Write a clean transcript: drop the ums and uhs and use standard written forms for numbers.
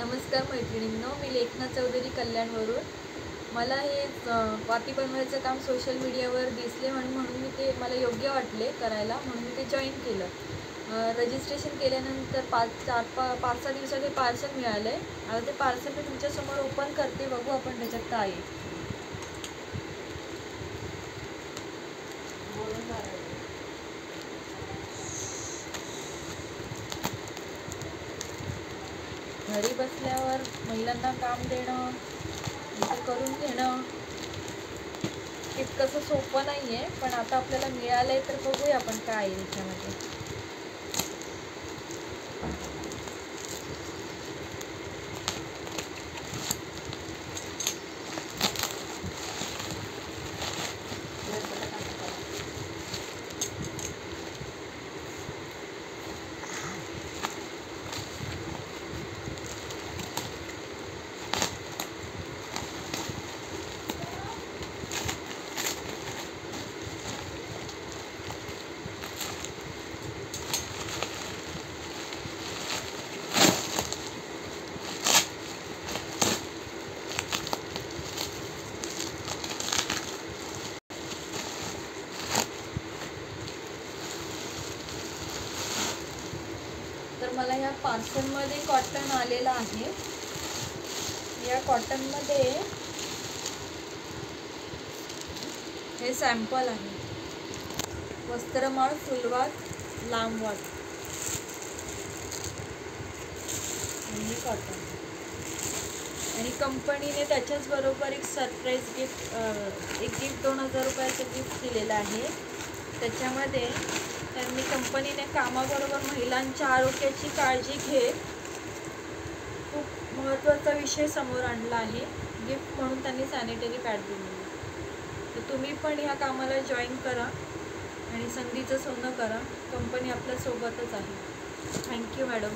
नमस्कार मैत्रिणींनो, मी लेखना चौधरी कल्याणवरून. मला हे वाती बनवायचं काम सोशल मीडियावर दिसले म्हणून मी ते मला योग्य वाटले करायला, म्हणून मी ते जॉईन केलं. रजिस्ट्रेशन केल्यानंतर 5-6 दिवसात हे पार्सल मिळालं आहे. आता ते पार्सल मी तुमच्यासमोर ओपन करते, बघू आपण त्याच्यात काय आहे. घरी बसल्यावर महिलांना काम देणं, ते करून घेणं इतकंसं सोपं नाही आहे, पण आता आपल्याला मिळालं आहे तर बघूया आपण काय आहे त्याच्यामध्ये. तर मला ह्या पार्सलमध्ये कॉटन आलेलं आहे. या कॉटनमध्ये हे सॅम्पल आहे. वस्त्रमाळ फुलवात लांबवात आणि कॉटन, आणि कंपनीने त्याच्याच बरोबर एक सरप्राईज गिफ्ट, एक गिफ्ट 2000 रुपयाचं गिफ्ट दिलेलं आहे. त्याच्यामध्ये त्यांनी कंपनीने कामाबरोबर महिलांच्या आरोग्याची काळजी घेत खूप महत्त्वाचा विषय समोर आणला आहे. गिफ्ट म्हणून त्यांनी सॅनिटरी पॅड दिलेली. तर तुम्ही पण ह्या कामाला जॉईन करा आणि संधीचं सोनं करा. कंपनी आपल्या सोबतच आहे. Thank you madam.